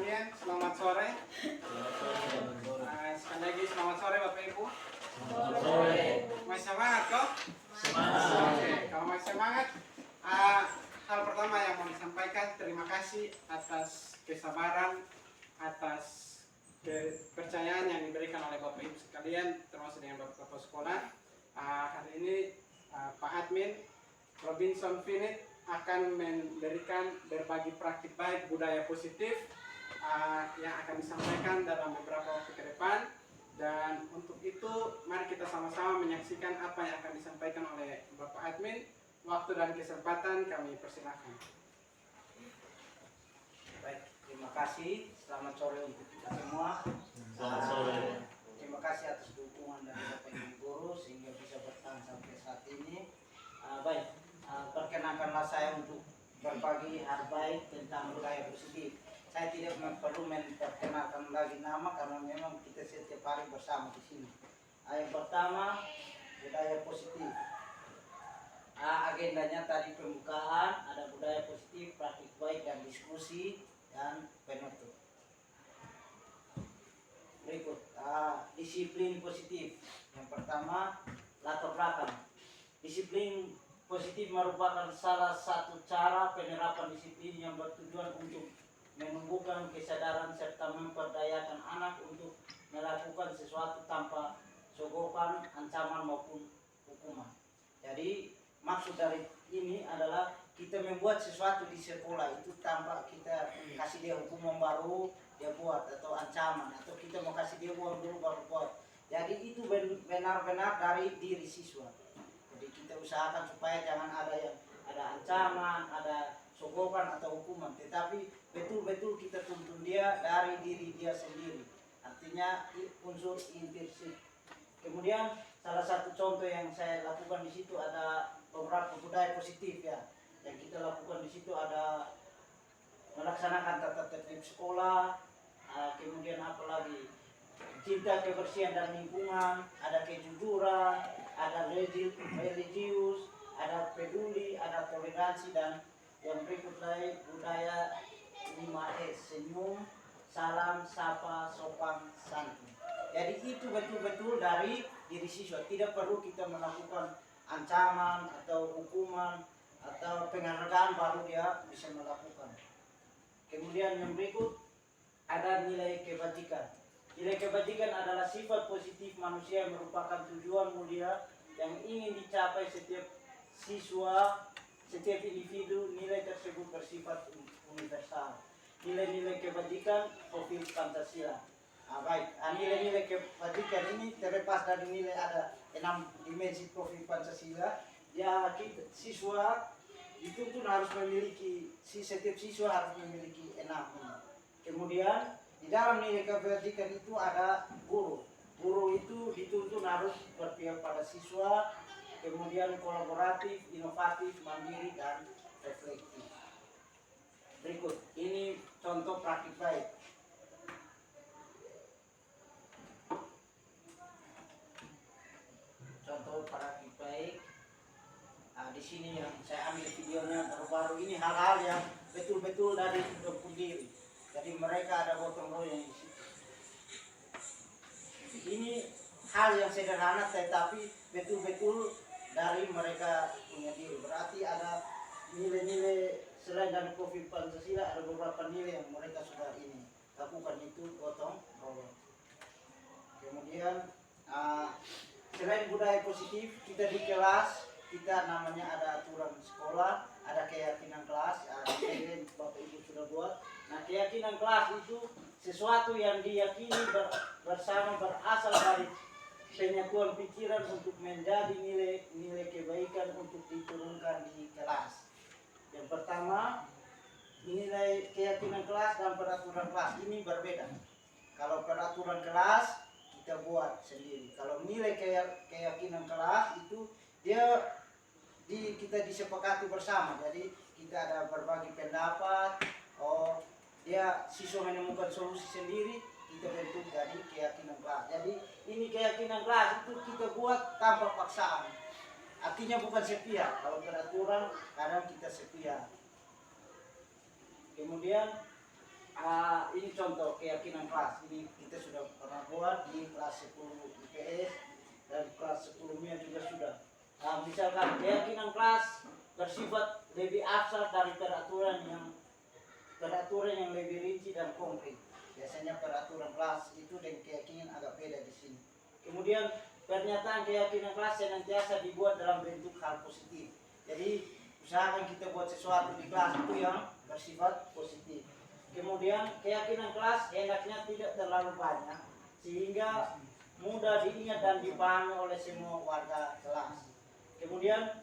sekalian, selamat sore. Sekali lagi selamat sore Bapak Ibu. Selamat sore. Masih semangat kok? Semangat. Oke, kalau masih semangat, hal pertama yang mau disampaikan, terima kasih atas kesabaran, atas kepercayaan yang diberikan oleh Bapak Ibu sekalian, termasuk dengan Bapak-Bapak sekolah. Hari ini Pak Admin Robinson Finit akan memberikan berbagi praktik baik budaya positif yang akan disampaikan dalam beberapa waktu ke depan. Dan untuk itu mari kita sama-sama menyaksikan apa yang akan disampaikan oleh Bapak Admin. Waktu dan kesempatan kami persilakan. Baik, terima kasih. Selamat sore untuk kita semua. Selamat sore. Terima kasih atas dukungan dari Bapak Ibu guru sehingga bisa bertahan sampai saat ini. Perkenankanlah saya untuk berbagi hal baik tentang budaya positif. Saya tidak perlu memperkenalkan lagi nama karena memang kita setiap hari bersama di sini. Yang pertama, budaya positif. Agendanya tadi pembukaan, ada budaya positif, praktik baik dan diskusi dan penutup. Berikut, disiplin positif. Yang pertama, latar belakang. Disiplin positif merupakan salah satu cara penerapan disiplin yang bertujuan untuk menumbuhkan kesadaran serta memperdayakan anak untuk melakukan sesuatu tanpa sogokan, ancaman maupun hukuman. Jadi maksud dari ini adalah kita membuat sesuatu di sekolah itu tanpa kita kasih dia hukuman baru dia buat atau ancaman atau kita mau kasih dia uang dulu baru buat. Jadi itu benar-benar dari diri siswa. Jadi kita usahakan supaya jangan ada ancaman, ada sogokan atau hukuman, tetapi betul-betul kita tuntun dia dari diri dia sendiri. Artinya unsur intrinsik. Kemudian salah satu contoh yang saya lakukan di situ ada beberapa budaya positif ya. Yang kita lakukan di situ ada melaksanakan tata tertib sekolah, kemudian apa lagi? Cinta kebersihan dan lingkungan, ada kejujuran, ada religius, ada peduli, ada toleransi, dan yang berikut lagi budaya 5S, senyum, salam, sapa, sopan, santun. Jadi itu betul-betul dari diri siswa, tidak perlu kita melakukan ancaman atau hukuman atau penghargaan baru dia bisa melakukan. Kemudian yang berikut ada nilai kebajikan. Nilai kebajikan adalah sifat positif manusia yang merupakan tujuan mulia yang ingin dicapai setiap siswa, setiap individu. Nilai tersebut bersifat universal. Nilai-nilai kebajikan profil Pancasila. Nilai-nilai kebajikan ini terlepas dari nilai ada 6 dimensi profil Pancasila. Ya, siswa itu pun harus memiliki, setiap siswa harus memiliki 6 ini. Kemudian di dalam nilai kebajikan itu ada guru. Guru itu dituntun harus berpihak pada siswa, kemudian kolaboratif, inovatif, mandiri, dan reflektif. Berikut, ini contoh praktik baik. Contoh praktik baik. Di sini yang saya ambil videonya baru-baru ini hal-hal yang betul-betul dari hidup sendiri. Jadi mereka ada gotong royong di situ. Ini hal yang sederhana tetapi betul-betul dari mereka punya diri. Berarti ada nilai-nilai selain dari profil Pancasila, ada beberapa nilai yang mereka sudah ini lakukan, itu gotong royong. Kemudian selain budaya positif, kita di kelas kita namanya ada aturan sekolah, ada keyakinan kelas, yang Bapak Ibu sudah buat. Nah, keyakinan kelas itu sesuatu yang diyakini bersama berasal dari penyatuan pikiran untuk menjadi nilai kebaikan untuk diturunkan di kelas. Yang pertama, nilai keyakinan kelas dan peraturan kelas ini berbeda. Kalau peraturan kelas kita buat sendiri. Kalau nilai keyakinan kelas itu kita disepakati bersama. Jadi kita ada berbagi pendapat. Dia siswa menemukan solusi sendiri, kita bentuk jadi keyakinan kelas. Jadi ini keyakinan kelas itu kita buat tanpa paksaan. Artinya bukan sepihak. Kalau peraturan kadang kita sepihak. Kemudian Ini contoh keyakinan kelas. Ini kita sudah pernah buat di kelas 10 IPS dan kelas 10 MIA juga sudah. Misalkan keyakinan kelas bersifat lebih abstrak dari peraturan yang lebih rinci dan konkret. Biasanya peraturan kelas itu dan keyakinan agak beda di sini. Kemudian pernyataan keyakinan kelas senantiasa dibuat dalam bentuk hal positif. Jadi usahakan kita buat sesuatu di kelas itu yang bersifat positif. Kemudian keyakinan kelas hendaknya tidak terlalu banyak sehingga mudah diingat dan dipahami oleh semua warga kelas. Kemudian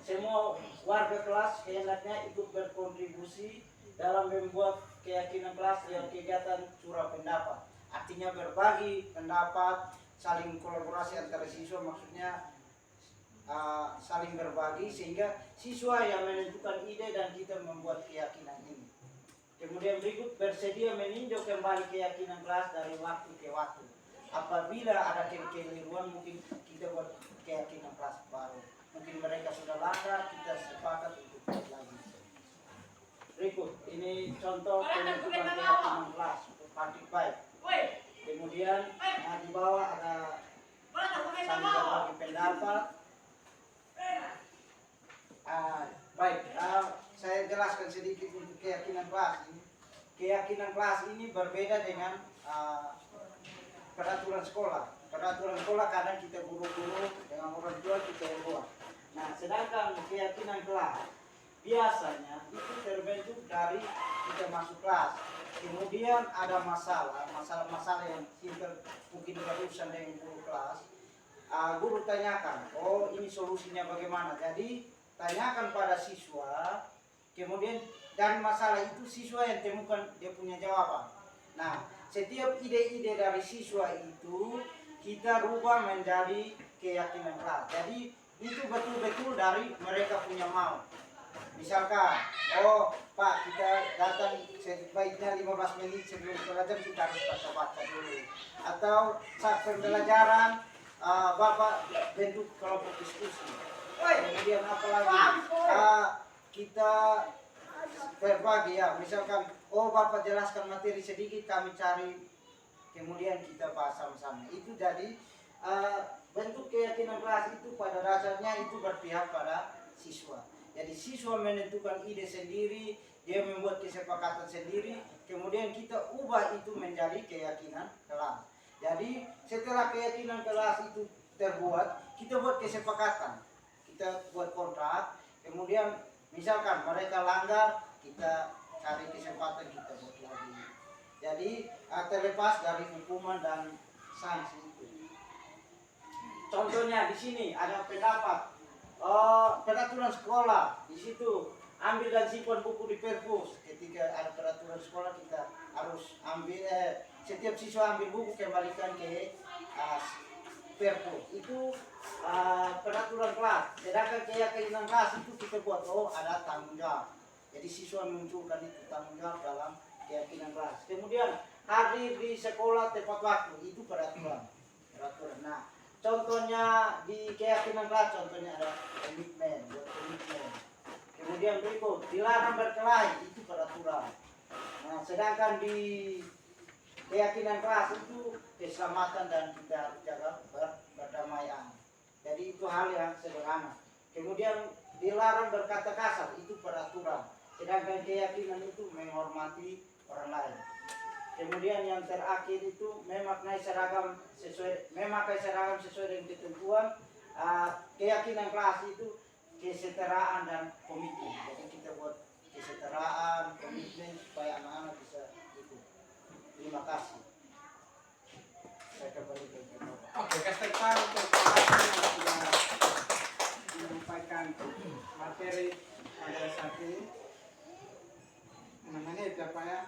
semua warga kelas hendaknya ikut berkontribusi dalam membuat keyakinan kelas lewat kegiatan curah pendapat. Artinya berbagi pendapat, saling kolaborasi antara siswa, maksudnya saling berbagi sehingga siswa yang menentukan ide dan kita membuat keyakinan ini. Kemudian berikut, bersedia meninjau kembali keyakinan kelas dari waktu ke waktu. Apabila ada kekeliruan mungkin kita buat keyakinan kelas baru. Mungkin mereka sudah langgar, kita sepakat untuk buat lagi. Berikut, ini contoh penentuan keyakinan kelas praktik baik. Kemudian di bawah ada saling berbagi pendapat. Saya jelaskan sedikit untuk keyakinan kelas ini. Keyakinan kelas ini berbeda dengan peraturan sekolah. Peraturan sekolah kadang kita guru-guru dengan orang tua kita yang buat. Nah, sedangkan keyakinan kelas biasanya itu terbentuk dari kita masuk kelas. Kemudian ada masalah yang simpel mungkin berurusan dengan guru kelas. Guru tanyakan, oh ini solusinya bagaimana? Jadi tanyakan pada siswa, kemudian dari masalah itu siswa yang temukan dia punya jawaban. Nah, setiap ide-ide dari siswa itu kita rubah menjadi keyakinan kelas. Jadi itu betul-betul dari mereka punya mau. Misalkan, oh Pak kita datang sebaiknya 15 menit sebelum belajar kita harus baca-baca dulu. Atau saat pembelajaran Bapak bentuk kelompok diskusi. Kemudian apa lagi? Kita berbagi ya, misalkan oh Bapak jelaskan materi sedikit kami cari, kemudian kita bahas sama-sama. Itu jadi bentuk keyakinan kelas itu pada dasarnya itu berpihak pada siswa. Jadi siswa menentukan ide sendiri, dia membuat kesepakatan sendiri, kemudian kita ubah itu menjadi keyakinan kelas. Jadi setelah keyakinan kelas itu terbuat, kita buat kesepakatan, kita buat kontrak, kemudian misalkan mereka langgar, kita cari kesempatan kita buat lagi. Jadi terlepas dari hukuman dan sanksi itu. Contohnya di sini ada pendapat, peraturan sekolah, di situ ambil dan simpan buku di perpus. Ketika ada peraturan sekolah kita harus ambil, setiap siswa ambil buku kembalikan ke perpus. Itu peraturan kelas. Sedangkan keyakinan kelas itu kita buat, oh ada tanggung jawab. Jadi siswa menunjukkan itu tanggung jawab dalam keyakinan kelas. Kemudian hadir di sekolah tepat waktu, itu peraturan. Nah, contohnya di keyakinan kelas, contohnya ada komitmen, buat komitmen. Kemudian berikut, dilarang berkelahi, itu peraturan. Nah, sedangkan di keyakinan kelas itu keselamatan dan kita harus jaga berdamaian. Jadi itu hal yang sederhana. Kemudian dilarang berkata kasar, itu peraturan. Sedangkan keyakinan itu menghormati orang lain. Kemudian yang terakhir itu memakai seragam sesuai dengan ketentuan. Keyakinan kelas itu kesetaraan dan komitmen. Jadi kita buat kesetaraan, komitmen supaya anak-anak bisa itu. Terima kasih. Saya kembali ke Bapak. Oke, kasih tahu untuk yang sudah menyampaikan materi pada saat ini. Namanya itu apa ya?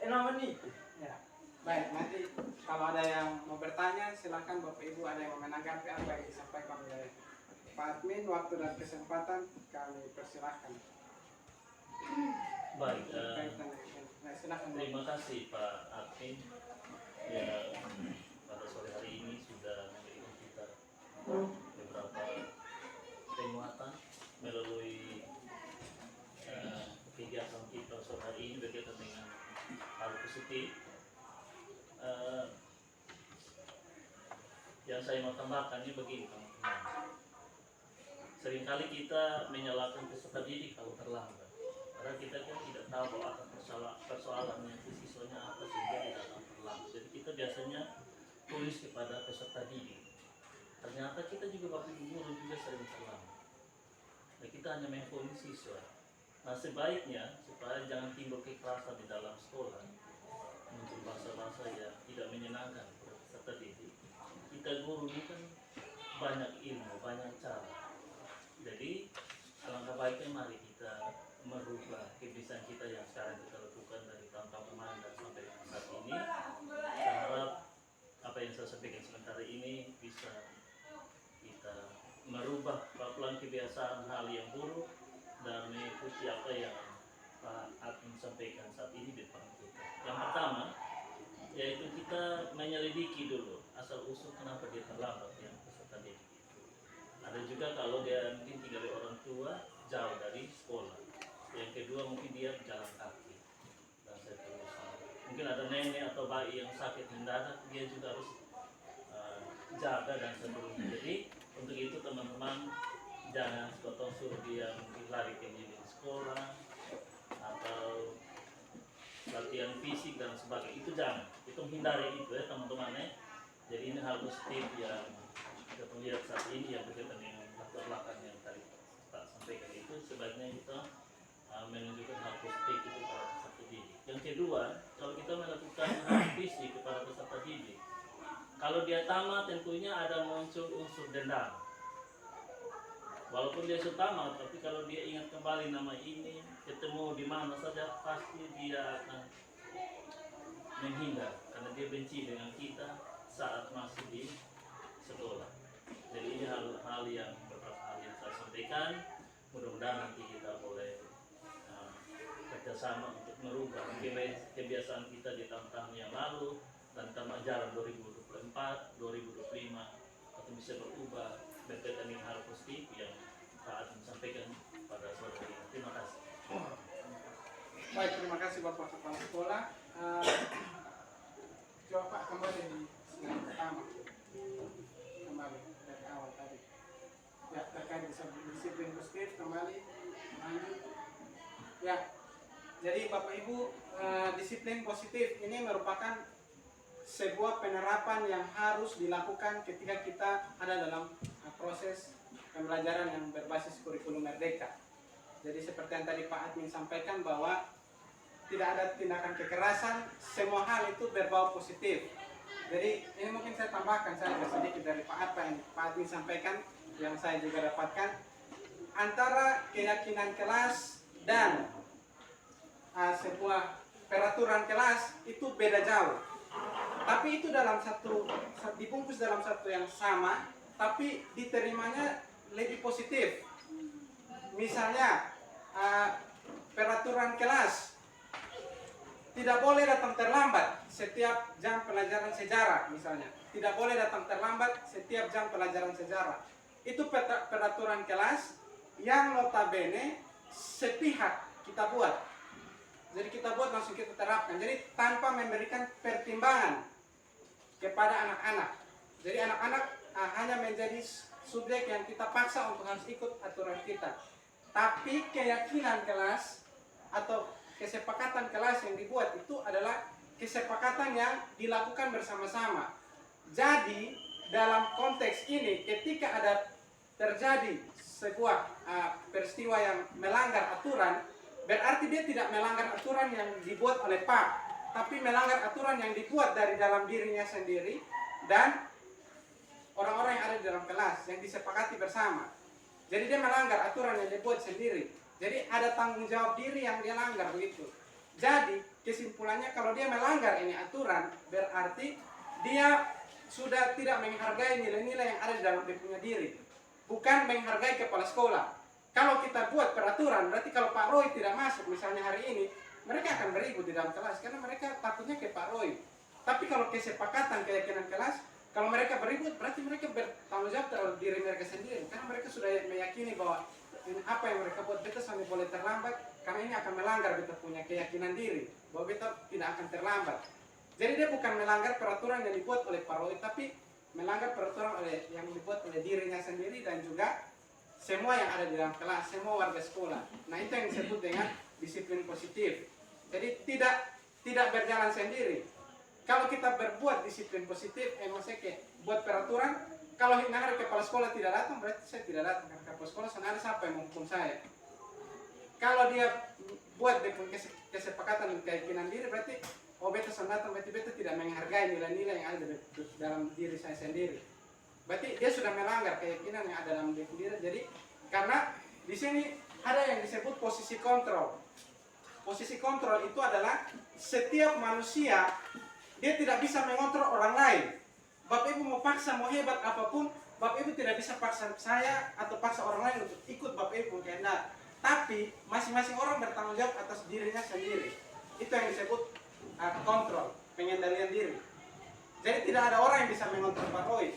6 menit. Ya. Baik, nanti kalau ada yang mau bertanya silakan Bapak Ibu, ada yang mau menanggapi apa yang disampaikan oleh Pak Admin, waktu dan kesempatan kami persilahkan. Baik, Silakan. terima kasih Pak Admin. Ya, pada sore hari ini sudah memberikan kita beberapa penguatan melalui kegiatan kita sore hari ini berkaitan dengan Yang saya mau tambahkan ini begini teman-teman. Seringkali kita menyalahkan peserta didik kalau terlambat. Karena kita kan tidak tahu bahwa akan persoalannya siswanya apa sehingga dia datang terlambat. Jadi kita biasanya tulis kepada peserta didik. Ternyata kita juga bapak ibu guru juga sering terlambat. Nah, kita hanya mengfonis siswa. Nah, sebaiknya supaya jangan timbul kekerasan di dalam sekolah, muncul bahasa-bahasa yang tidak menyenangkan kepada peserta didik. Kita guru ini kan banyak ilmu, banyak cara. Jadi alangkah baiknya mari kita merubah kebiasaan kita yang sekarang kita lakukan dari tahun-tahun kemarin dan sampai saat ini. Saya harap apa yang saya sampaikan sementara ini bisa kita merubah pelan kebiasaan hal yang buruk dan mengikuti apa yang Pak Admin sampaikan saat ini di depan kita. Yang pertama yaitu kita menyelidiki dulu asal usul kenapa dia terlambat yang peserta didik itu. Ada juga kalau dia mungkin tinggal di orang tua jauh dari sekolah. Yang kedua mungkin dia jalan kaki dan seterusnya. Mungkin ada nenek atau bayi yang sakit mendadak, dia juga harus jaga dan seterusnya. Jadi untuk itu teman-teman jangan sekotong suruh dia mungkin lari ke dinding sekolah atau latihan fisik dan sebagainya, itu jangan, itu hindari itu ya teman-teman ya. Jadi ini hal positif yang kita lihat saat ini yang berkaitan dengan latar belakang yang tadi Pak sampaikan itu, sebaiknya kita menunjukkan hal positif itu kepada peserta didik. Yang kedua, kalau kita melakukan hal fisik kepada peserta didik, kalau dia tamat tentunya ada muncul unsur dendam. Walaupun dia sudah tamat, tapi kalau dia ingat kembali nama ini, ketemu di mana saja, pasti dia akan menghindar karena dia benci dengan kita saat masih di sekolah. Jadi ini hal-hal yang beberapa hal yang saya sampaikan. Mudah-mudahan nanti kita boleh kerjasama untuk merubah kebiasaan kita di tahun-tahun yang lalu dan tahun ajaran 2024, 2025 atau bisa berubah berkaitan dengan hal positif yang Pak Admin sampaikan pada sore hari ini. Terima kasih. Baik, terima kasih Bapak Kepala Sekolah. Coba Pak kembali di slide pertama. Kembali dari awal tadi. Ya, terkait disiplin positif kembali lanjut. Ya, jadi Bapak Ibu, disiplin positif ini merupakan sebuah penerapan yang harus dilakukan ketika kita ada dalam proses pembelajaran yang berbasis kurikulum merdeka. Jadi seperti yang tadi Pak Admin sampaikan bahwa tidak ada tindakan kekerasan, semua hal itu berbau positif. Jadi ini mungkin saya tambahkan saja sedikit dari apa yang Pak Admin sampaikan yang saya juga dapatkan, antara keyakinan kelas dan sebuah peraturan kelas itu beda jauh. Tapi itu dalam dibungkus dalam satu yang sama, tapi diterimanya lebih positif. Misalnya peraturan kelas tidak boleh datang terlambat setiap jam pelajaran sejarah misalnya. Tidak boleh datang terlambat setiap jam pelajaran sejarah. Itu peraturan kelas yang notabene sepihak kita buat. Jadi kita buat langsung kita terapkan. Jadi tanpa memberikan pertimbangan kepada anak-anak. Jadi anak-anak hanya menjadi subjek yang kita paksa untuk harus ikut aturan kita. Tapi keyakinan kelas atau kesepakatan kelas yang dibuat itu adalah kesepakatan yang dilakukan bersama-sama. Jadi dalam konteks ini ketika ada terjadi sebuah peristiwa yang melanggar aturan, berarti dia tidak melanggar aturan yang dibuat oleh Pak, tapi melanggar aturan yang dibuat dari dalam dirinya sendiri dan orang-orang yang ada di dalam kelas yang disepakati bersama. Jadi dia melanggar aturan yang dibuat sendiri. Jadi ada tanggung jawab diri yang dia langgar begitu. Jadi kesimpulannya kalau dia melanggar ini aturan, berarti dia sudah tidak menghargai nilai-nilai yang ada di dalam dia punya diri. Bukan menghargai kepala sekolah. Kalau kita buat peraturan, berarti kalau Pak Roy tidak masuk misalnya hari ini, mereka akan beribut di dalam kelas karena mereka takutnya ke Pak Roy. Tapi kalau kesepakatan keyakinan kelas, kalau mereka beribut, berarti mereka bertanggung jawab terhadap diri mereka sendiri. Karena mereka sudah meyakini bahwa apa yang mereka buat, beta sampai boleh terlambat, karena ini akan melanggar beta punya keyakinan diri, bahwa beta tidak akan terlambat. Jadi dia bukan melanggar peraturan yang dibuat oleh Pak Roy, tapi melanggar peraturan yang dibuat oleh dirinya sendiri dan juga semua yang ada di dalam kelas, semua warga sekolah. Nah, itu yang disebut dengan disiplin positif. Jadi tidak berjalan sendiri. Kalau kita berbuat disiplin positif, maksudnya kayak buat peraturan, kalau hari kepala sekolah tidak datang, berarti saya tidak datang. Karena kepala sekolah sana siapa yang menghukum saya. Kalau dia buat kesepakatan dan keyakinan diri, berarti beta datang, berarti beta tidak menghargai nilai-nilai yang ada dalam diri saya sendiri. Berarti dia sudah melanggar keyakinan yang ada dalam diri sendiri. Jadi karena di sini ada yang disebut posisi kontrol. Posisi kontrol itu adalah setiap manusia dia tidak bisa mengontrol orang lain. Bapak Ibu mau paksa, mau hebat apapun, Bapak Ibu tidak bisa paksa saya atau paksa orang lain untuk ikut Bapak Ibu kehendak. Tapi masing-masing orang bertanggung jawab atas dirinya sendiri. Itu yang disebut kontrol, pengendalian diri. Jadi tidak ada orang yang bisa mengontrol Pak Roy.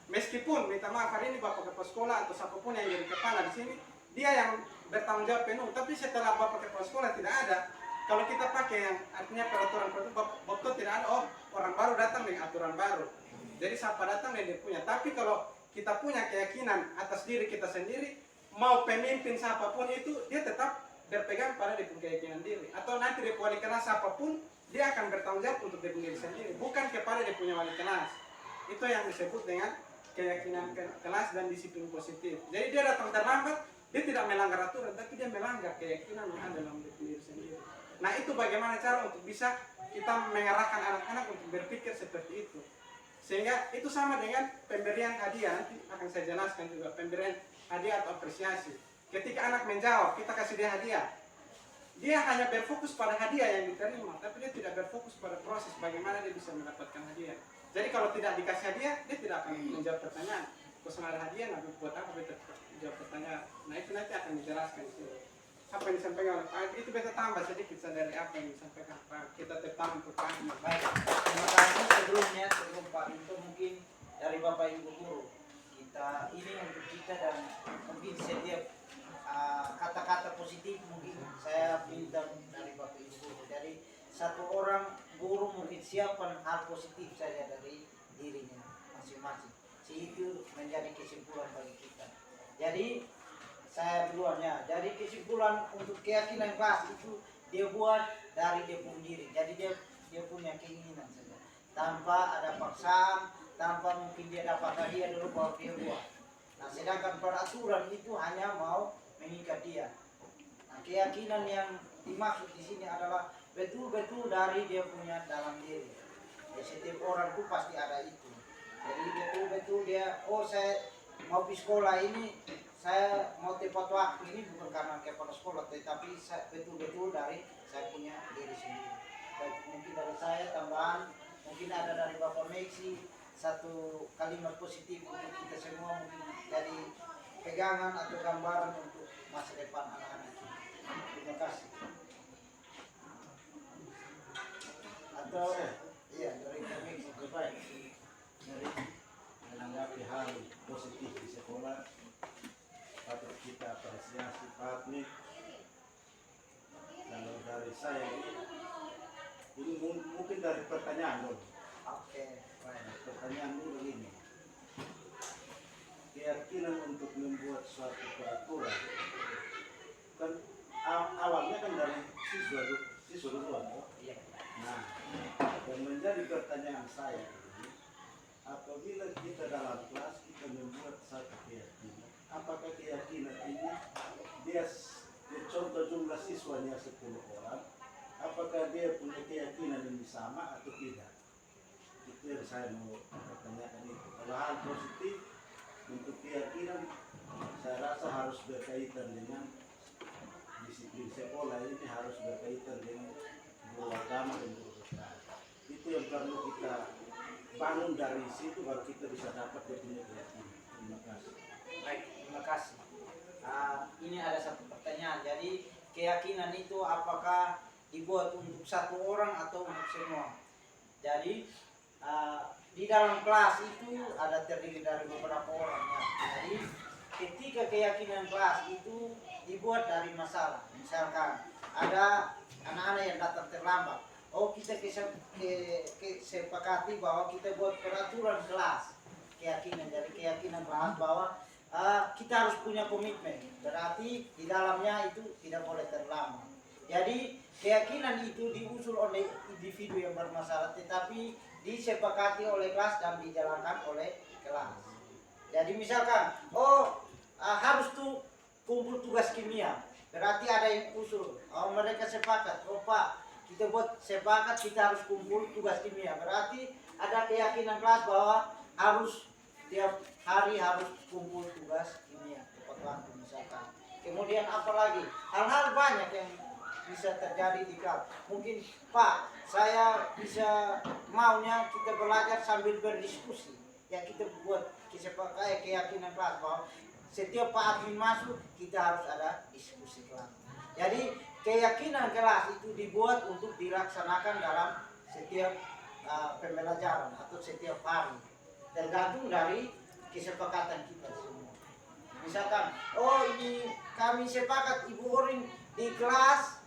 Meskipun minta maaf hari ini Bapak Kepala Sekolah atau siapapun yang jadi kepala di sini, dia yang bertanggung jawab penuh. Tapi setelah Bapak Kepala Sekolah tidak ada, kalau kita pakai yang artinya peraturan Bapak tidak ada, orang baru datang dengan aturan baru. Jadi siapa datang dia punya. Tapi kalau kita punya keyakinan atas diri kita sendiri, mau pemimpin siapapun itu, dia tetap berpegang pada dia punya keyakinan diri. Atau nanti dia wali kelas siapapun, dia akan bertanggung jawab untuk dia punya diri sendiri, bukan kepada dia punya wali kelas. Itu yang disebut dengan keyakinan kelas dan disiplin positif. Jadi dia datang terlambat, dia tidak melanggar aturan, tapi dia melanggar keyakinan yang ada dalam diri sendiri. Nah, itu bagaimana cara untuk bisa kita mengarahkan anak-anak untuk berpikir seperti itu. Sehingga itu sama dengan pemberian hadiah, nanti akan saya jelaskan juga pemberian hadiah atau apresiasi. Ketika anak menjawab, kita kasih dia hadiah. Dia hanya berfokus pada hadiah yang diterima, tapi dia tidak berfokus pada proses bagaimana dia bisa mendapatkan hadiah. Jadi kalau tidak dikasih hadiah, dia tidak akan menjawab pertanyaan. Kalau ada hadiah, nanti buat apa kita jawab pertanyaan? Nah, itu nanti akan dijelaskan di sini. Apa yang disampaikan oleh Pak, itu beta tambah sedikit dari apa yang disampaikan Pak. Kita tetap untuk Pak. Baik, terima kasih. Sebelum Pak itu mungkin dari Bapak Ibu Guru, kita ini untuk kita dan mungkin setiap kata-kata positif mungkin saya minta dari Bapak Ibu Guru. Jadi satu orang guru mungkin siapkan hal positif saja dari dirinya masing-masing. Itu menjadi kesimpulan bagi kita. Jadi saya duluan ya. Jadi kesimpulan untuk keyakinan kelas itu dia buat dari dia punya diri. Jadi dia punya keinginan saja. Tanpa ada paksaan, tanpa mungkin dia dapat hadiah dulu baru dia buat. Nah, sedangkan peraturan itu hanya mau mengikat dia. Nah, keyakinan yang dimaksud di sini adalah betul-betul dari dia punya dalam diri. Ya, setiap orang itu pasti ada itu. Jadi betul-betul dia, saya mau pergi sekolah ini, saya mau tepat waktu ini bukan karena kepala sekolah, tetapi betul-betul dari saya punya diri sendiri. Dan mungkin dari saya tambahan, mungkin ada dari Bapak Meksi satu kalimat positif untuk kita semua, mungkin jadi pegangan atau gambaran untuk masa depan anak-anak kita. Terima kasih. Atau iya dari Bapak Meksi baik. Dari menanggapi hal positif di sekolah, patut kita apresiasi Pak Nik. Kalau dari saya ini mungkin dari pertanyaan dulu. Oke, baik. Pertanyaan dulu begini, keyakinan untuk membuat suatu peraturan kan awalnya kan dari siswa duluan, toh? Iya. Nah, yang menjadi pertanyaan saya ini, apabila kita dalam kelas kita membuat satu keyakinan, apakah keyakinan ini dia contoh jumlah siswanya 10 orang, apakah dia punya keyakinan yang sama atau tidak? Itu yang saya mau pertanyakan itu. Kalau hal positif untuk keyakinan, saya rasa harus berkaitan dengan disiplin sekolah, ini harus berkaitan dengan guru agama dan guru besar. Itu yang perlu kita bangun dari situ, baru kita bisa dapat dia punya keyakinan. Terima kasih. Baik, terima kasih. Ini ada satu pertanyaan. Jadi keyakinan itu apakah dibuat untuk satu orang atau untuk semua? Jadi di dalam kelas itu ada terdiri dari beberapa orang ya. Jadi ketika keyakinan kelas itu dibuat dari masalah, misalkan ada anak-anak yang datang terlambat, kita sepakati bahwa kita buat peraturan kelas keyakinan. Jadi keyakinan bahas bahwa kita harus punya komitmen. Berarti di dalamnya itu tidak boleh terlama. Jadi keyakinan itu diusul oleh individu yang bermasalah, tetapi disepakati oleh kelas dan dijalankan oleh kelas. Jadi misalkan, harus tuh kumpul tugas kimia. Berarti ada yang usul, mereka sepakat, Pak, kita buat sepakat kita harus kumpul tugas kimia. Berarti ada keyakinan kelas bahwa harus tiap hari harus kumpul tugas kimia tepat waktu misalkan. Kemudian apalagi hal-hal banyak yang bisa terjadi di kelas. Mungkin Pak, saya bisa maunya kita belajar sambil berdiskusi. Ya kita buat keyakinan kelas bahwa setiap Pak admin masuk kita harus ada diskusi kelas. Jadi keyakinan kelas itu dibuat untuk dilaksanakan dalam setiap pembelajaran atau setiap hari. Tergantung dari kesepakatan kita semua. Misalkan, ini kami sepakat Ibu Orin di kelas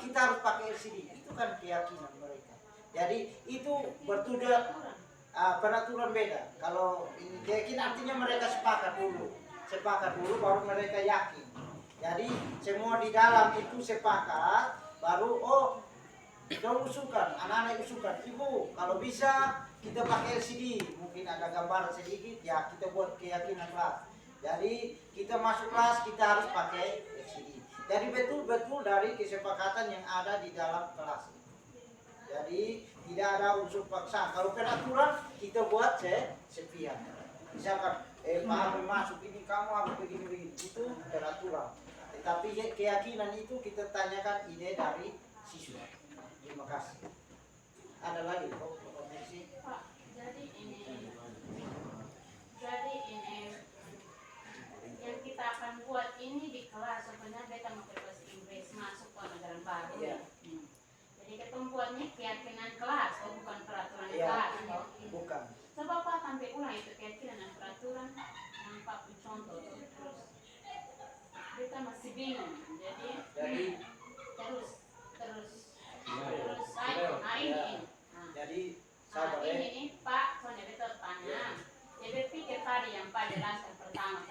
kita harus pakai LCD. Itu kan keyakinan mereka. Jadi itu bertujuan peraturan beda. Kalau ini keyakinan artinya mereka sepakat dulu baru mereka yakin. Jadi semua di dalam itu sepakat baru dong usulkan, anak-anak usulkan, Ibu kalau bisa kita pakai LCD, mungkin ada gambar sedikit ya kita buat keyakinan kelas. Jadi kita masuk kelas kita harus pakai LCD. Jadi betul-betul dari kesepakatan yang ada di dalam kelas. Jadi tidak ada unsur paksa. Kalau peraturan kita buat sepihak. Misalkan Pak Abel masuk ini kamu harus begini-begini, itu peraturan. Tetapi keyakinan itu kita tanyakan ide dari siswa. Terima kasih. Ada lagi potensi? Pak, jadi ini yang kita akan buat ini di kelas sebenarnya kita mau bahasa Inggris masuk ke negara baru. Iya. Jadi kita buatnya keyakinan kelas, bukan peraturan Iya. kelas. Bukan. Coba Pak sampai ulang itu keyakinan dan peraturan yang Pak contoh terus kita masih bingung. Jadi terus ini. Nah, Jadi sabar ini Pak, soalnya betul tanya. Jadi pikir tadi yang Pak jelaskan pertama,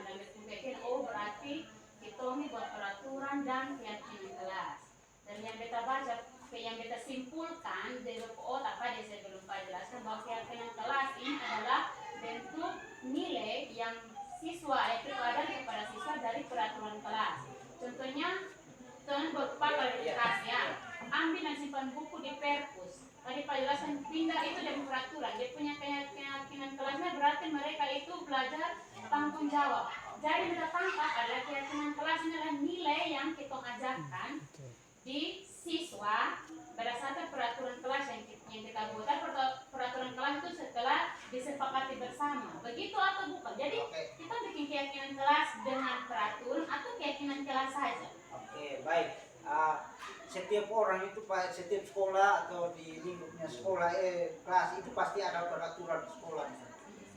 dan betul pikir berarti kita ini buat peraturan dan keyakinan kelas. Dan yang kita baca, yang kita simpulkan dari otak tadi saya belum Pak jelaskan bahwa keyakinan kelas ini adalah bentuk nilai yang siswa itu ada kepada siswa dari peraturan kelas. Contohnya, Pak klarifikasi ya, ambil dan simpan buku di perpus. Tadi Pak jelaskan pindah itu dari peraturan. Dia punya keyakinan kelasnya berarti mereka itu belajar tanggung jawab. Jadi kita tangkap adalah keyakinan kelas ini adalah nilai yang kita ajarkan di siswa berdasarkan peraturan kelas yang kita buat. Peraturan kelas itu setelah disepakati bersama. Begitu atau bukan? Jadi kita bikin keyakinan kelas dengan peraturan atau keyakinan kelas saja. Oke, baik. Setiap orang itu setiap sekolah atau di lingkupnya sekolah kelas itu pasti ada peraturan sekolah.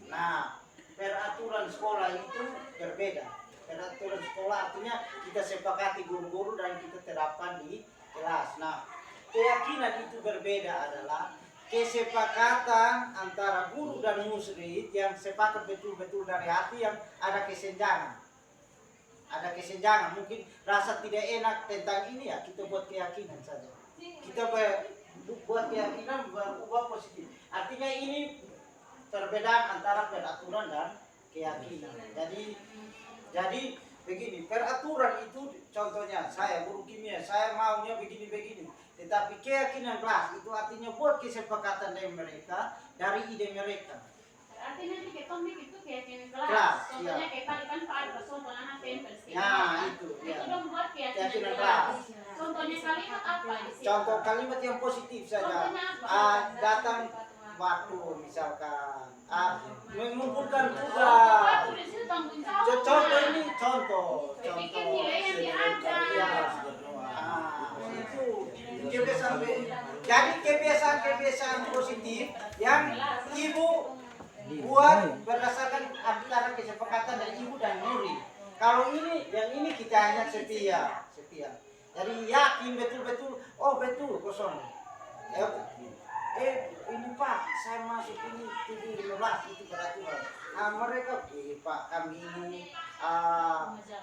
Nah, peraturan sekolah itu berbeda. Peraturan sekolah artinya kita sepakati guru-guru dan kita terapkan di kelas. Nah, keyakinan itu berbeda adalah kesepakatan antara guru dan murid yang sepakat betul-betul dari hati yang ada kesenjangan. Ada kesenjangan, mungkin rasa tidak enak tentang ini ya kita buat keyakinan saja. Kita buat keyakinan berubah positif. Artinya ini perbedaan antara peraturan dan keyakinan. Jadi begini, peraturan itu contohnya saya guru kimia, saya maunya begini-begini. Tetapi keyakinan kelas itu artinya buat kesepakatan dari mereka, dari ide mereka. Artinya nanti kita itu keyakinan kelas. Contohnya kayak tadi kan Pak ada contoh anak tempel. Nah, itu dong buat keyakinan keyakinan kelas. kelas. Contohnya kalimat apa di sini? Contoh kalimat yang positif saja. Contohnya apa? Datang waktu misalkan. Mengumpulkan Pak tugas. di situ tanggung jawab. Contoh ini contoh. Pikir nilai yang diajar. Ya. Itu kebiasaan. Jadi kebiasaan positif yang ibu buat berdasarkan antara kesepakatan dari ibu dan murid. Kalau yang ini kita hanya setia. Jadi yakin betul-betul, betul kosong. ini Pak, saya masuk ini 7.15 itu peraturan. Nah, mereka, Pak, kami ini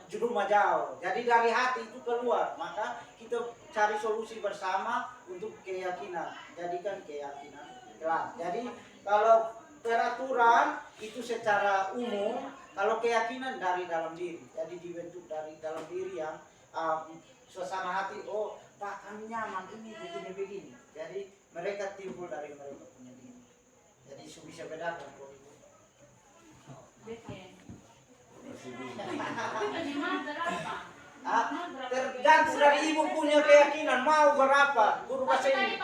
judul majau. Jadi dari hati itu keluar, maka kita cari solusi bersama untuk keyakinan. Jadikan keyakinan kelas. Jadi kalau peraturan itu secara umum, kalau keyakinan dari dalam diri. Jadi dibentuk dari dalam diri yang suasana hati, oh Pak kami nyaman ini begini-begini. Jadi mereka timbul dari mereka punya diri. Jadi bisa bedakan kok itu. Tergantung dari ibu punya keyakinan mau berapa guru bahasa Inggris.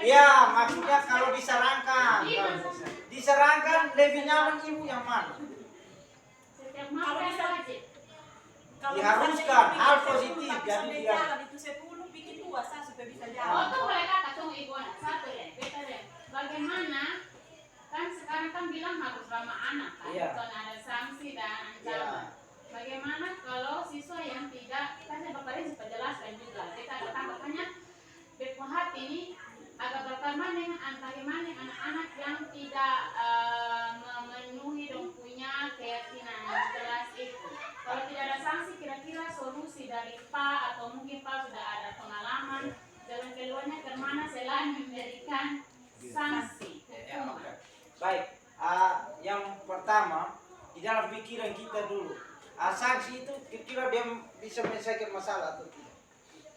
Ya maksudnya kalau disarankan, lebih nyaman ibu yang mana? Diharuskan hal positif jadi dia. jalan itu 10 bikin 2 supaya bisa Oh jalan. tuh mereka kacung ibu anak satu ya, beta deh. Bagaimana kan sekarang kan bilang harus ramah anak kan, Iya. bukan ada sanksi dan Ya. ancaman. Bagaimana kalau siswa yang tidak, kan saya Bapak Reza sempat jelaskan juga, kita ada tambahkannya Bepohat ini agak berkaman dengan antariman anak-anak yang tidak memenuhi dan punya keyakinan di kelas itu. Kalau tidak ada sanksi, kira-kira solusi dari Pak atau mungkin Pak sudah ada pengalaman jalan keluarnya kemana selain memberikan sanksi hukuman. Baik, yang pertama di dalam pikiran kita dulu, sanksi itu kira-kira dia bisa menyelesaikan masalah atau tidak?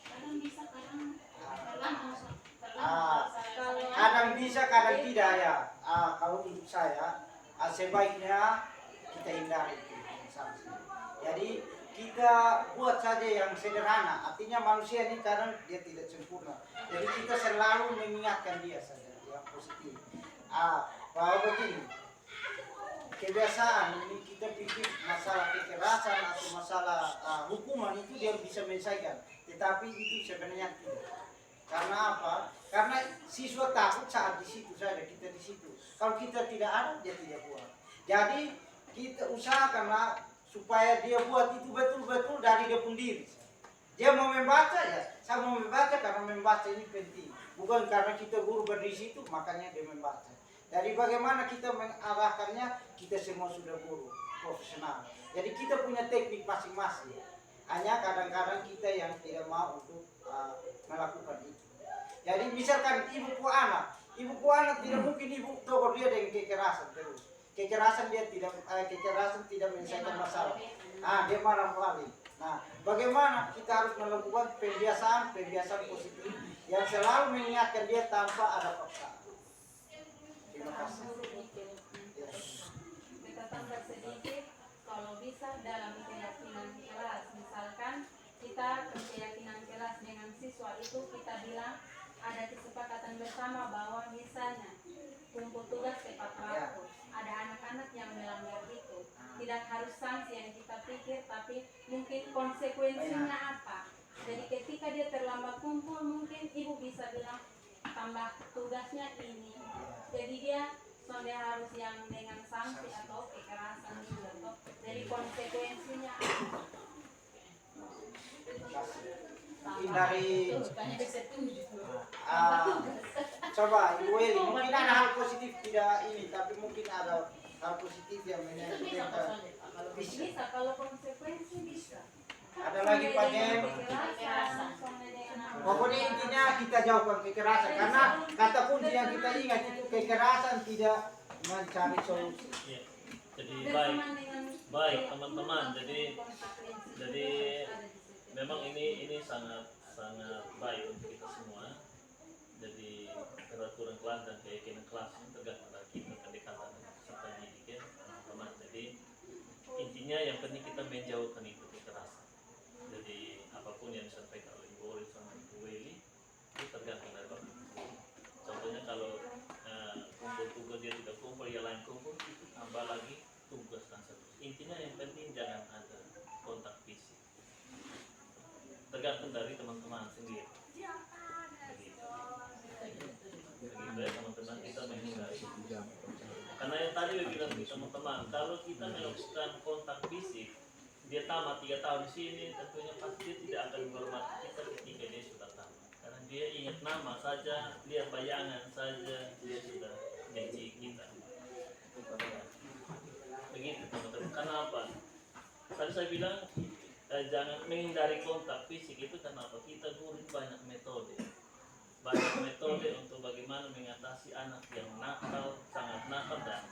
Kadang bisa, kadang Kadang bisa, kadang tidak ya. Kalau untuk saya, sebaiknya kita hindari itu, sanksi. Jadi kita buat saja yang sederhana. Artinya manusia ini kadang dia tidak sempurna. Jadi kita selalu mengingatkan dia saja yang positif. Bahwa begini, kebiasaan ini kita pikir masalah kekerasan atau masalah hukuman itu dia bisa menyelesaikan. Tetapi itu sebenarnya tidak. Karena apa? Karena siswa takut saat di situ saja, kita di situ. Kalau kita tidak ada, dia tidak buat. Jadi kita usahakanlah supaya dia buat itu betul-betul dari dia pun diri. Dia mau membaca ya, saya mau membaca karena membaca ini penting. Bukan karena kita guru berdiri situ, makanya dia membaca. Dari bagaimana kita mengarahkannya, kita semua sudah guru profesional. Jadi kita punya teknik masing-masing. Hanya kadang-kadang kita yang tidak mau untuk melakukan itu. Jadi misalkan ibu anak tidak mungkin ibu tegur dia dengan kekerasan terus. Kekerasan tidak menyelesaikan masalah. Dia marah balik. Nah, bagaimana kita harus melakukan pembiasaan positif yang selalu mengingatkan dia tanpa ada paksaan. Terima kasih. Kita tambah sedikit, kalau bisa dalam keyakinan kelas, misalkan kita keyakinan kelas dengan siswa itu kita bilang ada kesepakatan bersama bahwa misalnya kumpul tugas tepat waktu, ada anak-anak yang melanggar itu, tidak harus sanksi yang kita pikir, tapi mungkin konsekuensinya apa. Jadi ketika dia terlambat kumpul, mungkin ibu bisa bilang tambah tugasnya ini. Jadi dia sudah harus yang dengan sanksi atau kekerasan juga. Jadi konsekuensinya apa. Dari coba Ibu Eli, mungkin ada hal positif tidak ini, tapi mungkin ada hal positif yang menyebabkan Bisa, kalau konsekuensi bisa. ada lagi Pak Gem. Pokoknya intinya kita jauhkan kekerasan karena kata kunci yang kita ingat itu kekerasan tidak mencari solusi. Ya. Jadi baik teman-teman. Jadi memang ini sangat baik untuk kita semua. Jadi peraturan kelas dan keyakinan kelas tergantung dari kita pendekatan serta didik ya teman-teman. Jadi intinya yang penting kita menjauhkan itu kekerasan. Jadi apapun yang disampaikan oleh Ibu Oli sama Ibu Weli itu tergantung dari Bapak. Contohnya kalau kumpul tugas dia tidak kumpul, ya lain kumpul itu tambah lagi tugas kan satu. Intinya yang penting jangan ada kontak fisik. Tergantung dari teman-teman sendiri. Begitu ya teman-teman, kita menghindari. Karena yang tadi saya bilang teman-teman, kalau kita melakukan kontak fisik, dia tamat 3 tahun di sini, tentunya pasti dia tidak akan menghormati kita ketika dia sudah tamat. Karena dia dia ingat nama saja, lihat bayangan saja, dia sudah benci kita. Begitu teman-teman. Kenapa? Tadi saya bilang jangan menghindari kontak fisik itu kenapa? Kita guru banyak metode. Banyak metode untuk bagaimana mengatasi anak yang nakal, sangat nakal dan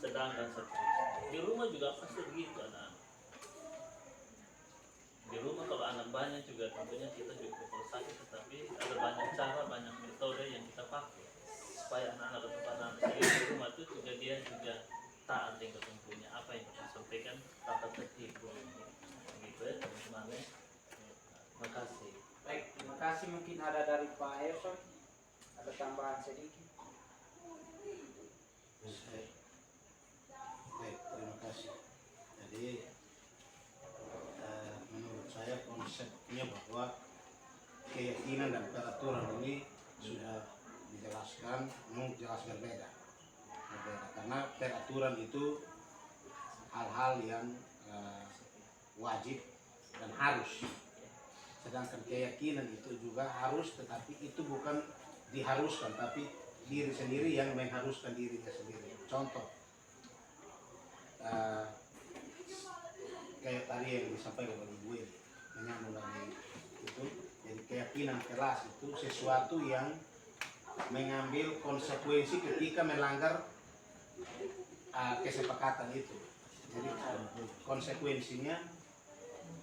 sedang dan seterusnya. Di rumah juga pasti begitu anak-anak. Di rumah kalau anak banyak juga tentunya kita juga kalau sakit, tetapi ada banyak cara, banyak metode yang kita pakai supaya anak-anak tetap anak sendiri di rumah itu juga dia juga taat dengan tentunya apa yang kita sampaikan tata tertib begitu ya teman-teman ya. Terima kasih. Baik, terima kasih. Mungkin ada dari Pak Erson, ada tambahan sedikit. Baik, terima kasih. Jadi menurut saya konsepnya bahwa keyakinan dan peraturan ini sudah dijelaskan, memang jelas berbeda karena peraturan itu hal-hal yang wajib dan harus, sedangkan keyakinan itu juga harus, tetapi itu bukan diharuskan, tapi diri sendiri yang mengharuskan dirinya sendiri. Contoh kayak tadi yang disampaikan oleh Ibu ini menyambung dari itu, jadi keyakinan kelas itu sesuatu yang mengambil konsekuensi ketika melanggar kesepakatan itu. Jadi konsekuensinya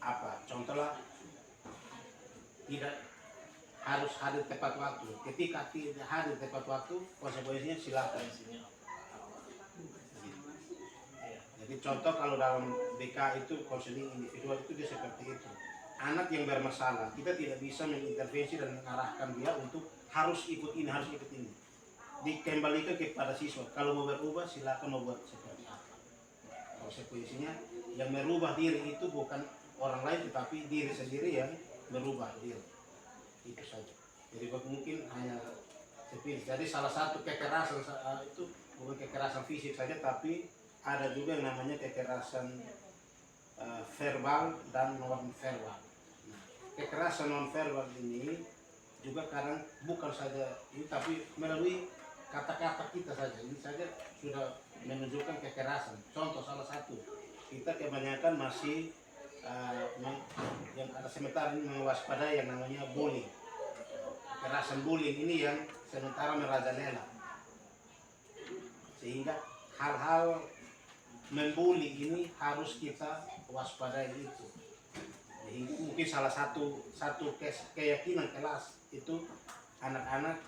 apa? Contohlah tidak harus hadir tepat waktu. Ketika tidak hadir tepat waktu, konsekuensinya silakan. Jadi contoh kalau dalam BK itu konseling individual itu dia seperti itu. Anak yang bermasalah, kita tidak bisa mengintervensi dan mengarahkan dia untuk harus ikut ini, harus ikut ini. Dikembalikan kepada siswa. Kalau mau berubah, silakan mau buat seperti apa. Konsekuensinya yang merubah diri itu bukan orang lain, tetapi diri sendiri yang merubah diri. Itu saja. Jadi mungkin hanya sepilih. Jadi salah satu kekerasan itu bukan kekerasan fisik saja, tapi ada juga yang namanya kekerasan verbal dan non verbal. Nah, kekerasan non verbal ini juga kadang bukan saja ini, tapi melalui kata-kata kita saja. Ini saja sudah menunjukkan kekerasan. Contoh salah satu, kita kebanyakan masih yang ada sementara ini mewaspadai yang namanya bullying. Kekerasan bullying ini yang sementara merajalela, sehingga hal-hal membuli ini harus kita waspadai itu. Jadi mungkin salah satu keyakinan kelas itu anak-anak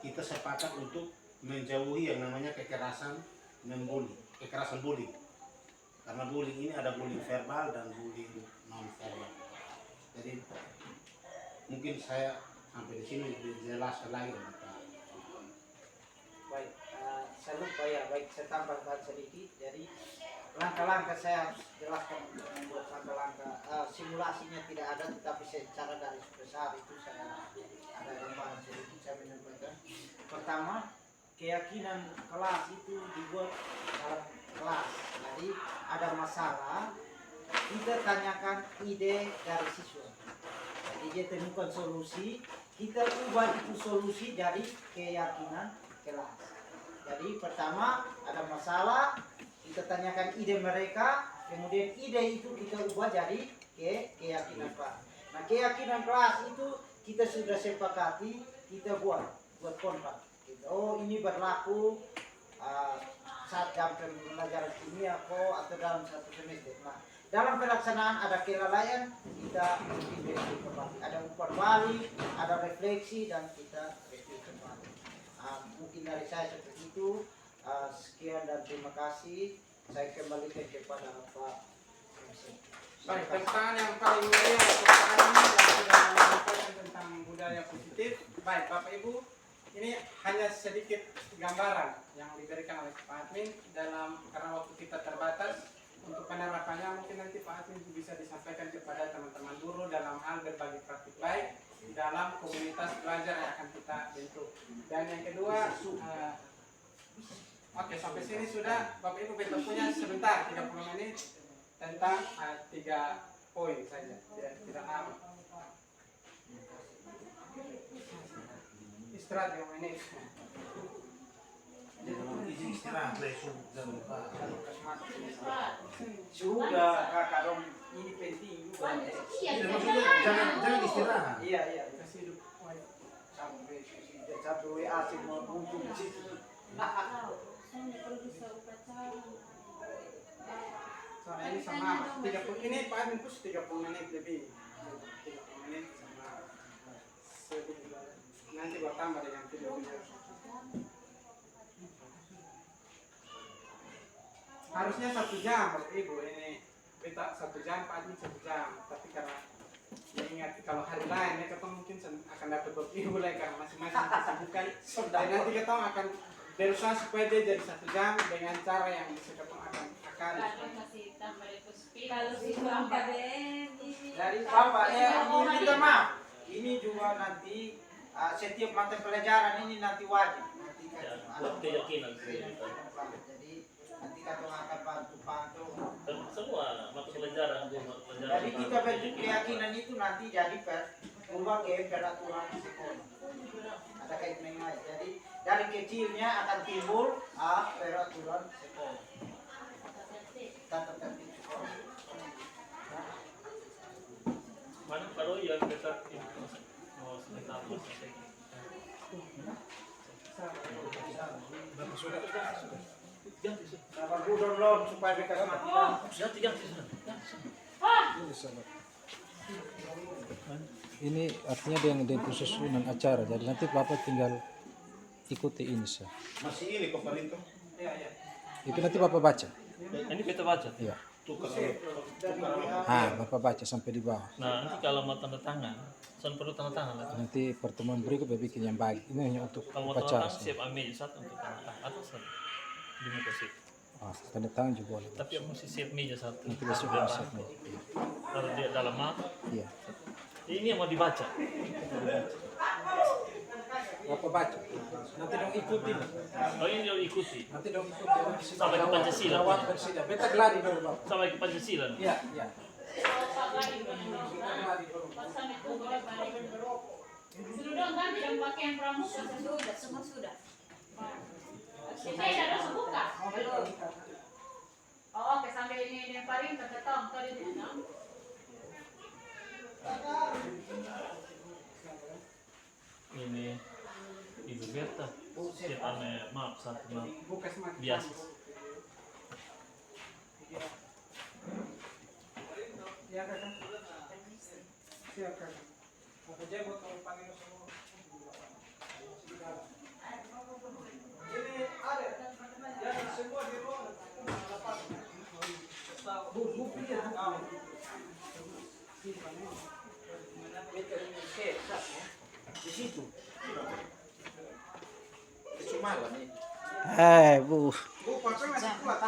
kita sepakat untuk menjauhi yang namanya kekerasan membuli, kekerasan bullying. Karena bullying ini ada bullying verbal dan bullying non verbal. Jadi mungkin saya sampai di sini dijelaskan lagi dengan Pak. Baik, saya lupa ya, baik saya tambahkan sedikit. Jadi langkah-langkah saya harus jelaskan untuk membuat langkah-langkah simulasinya tidak ada, tetapi secara garis besar itu saya ada gambaran sedikit saya menyampaikan. Pertama, keyakinan kelas itu dibuat dalam kelas. Jadi ada masalah, kita tanyakan ide dari siswa. Jadi dia temukan solusi, kita ubah itu solusi dari keyakinan kelas. Jadi pertama ada masalah, kita tanyakan ide mereka, kemudian ide itu kita ubah jadi keyakinan kelas. Nah keyakinan kelas itu kita sudah sepakati, kita buat kontrak. Oh ini berlaku saat jam pembelajaran kimia atau dalam satu semester. Nah dalam pelaksanaan ada kelalaian, kita review kembali. Ada umpan balik, ada refleksi dan kita review kembali. Mungkin dari saya seperti itu. Sekian dan terima kasih. Saya kembalikan kepada Pak MC. Baik, tentang yang paling mulia pertanyaan ini yang sudah menyampaikan tentang budaya positif. Baik, Bapak Ibu, ini hanya sedikit gambaran yang diberikan oleh Pak Admin dalam karena waktu kita terbatas. Untuk penerapannya mungkin nanti Pak Admin bisa disampaikan kepada teman-teman guru dalam hal berbagi praktik baik di dalam komunitas belajar yang akan kita bentuk. Dan yang kedua, oke, sampai sini sudah. Bapak Ibu kita punya sebentar 30 menit tentang 3 poin saja, tidak lama. istirahat yang ini. Izin istirahat langsung jangan lupa. Sudah kakak dong, ini penting juga. Iya, Tidak, maksudnya jangan istirahat. Iya, iya. Kasih hidup. Sampai WA semua muncul di situ. Soalnya ini sama 30 ini Pak Amin pus 30 menit lebih. 30 menit sama sedikit. Nanti gua tambah dengan video-video. Harusnya 1 jam Bapak Ibu ini kita 1 jam Pak Amin 1 jam, tapi karena ya ingat kalau hari lain ya kita mungkin akan dapat Bapak Ibu lagi karena masing-masing kesibukan. Dan nanti kita akan berusaha supaya dia jadi 1 jam dengan cara yang bisa kita akan kasih tambah speed. Kalau si Bangka BNI. Dari Bapak ini minta maaf. Ini juga nanti setiap mata pelajaran ini nanti wajib. Nanti Ya, kan buat keyakinan sih. Jadi nanti kita akan bantu-bantu. Dan semua mata pelajaran, Jadi kita bentuk keyakinan itu nanti jadi ubah ke peraturan sekolah. Ada kaitannya. Jadi dari kecilnya akan timbul peraturan sekolah. Tata tertib sekolah. mana kalau yang dekat mau sebentar Sama gudang lom supaya bekas mati. Ini artinya dengan khusus susunan acara, jadi nanti Bapak tinggal ikuti ini saja. Masih ini kok Parinto? Iya, iya. Itu nanti Bapak baca. ini kita baca. Iya. Tukar Bapak baca sampai di bawah. Nah nanti kalau mau tanda tangan, soal perlu tanda tangan lah. Nanti pertemuan berikut Bapak bikin yang baik. Ini hanya untuk Kalau mau tanda upacara. tangan siap ambil satu untuk tanda tangan atau satu di muka sip. Tanda tangan juga boleh. Tapi aku mesti siap meja satu. Nanti besok Biar besok. tahu. Taruh dia dalam map. Iya. Ini yang mau dibaca. Bapak baca. Nanti dong ikuti. Oh ini yang ikuti. Nanti dong ikuti. Sampai ke Pancasila. Lawat bersida. Beta geladi dulu Bapak. Sampai ke Pancasila. Iya, iya. Sudah dong ganti dong pakaian pramuka. Sudah, semua sudah. Kita harus buka. Oh, oke sambil ini paling tertetong tadi dia, no? Ini Ibu Berta. Siap aneh maaf satu maaf. Buka semakin Biasa. Ya kakak. Siap kakak. Aku jemput kalau panggil semua. Ini ada yang semua di ruangan. Bu ya. Di situ. Cuma lah nih. Bu. Bu, pakai masih kuat.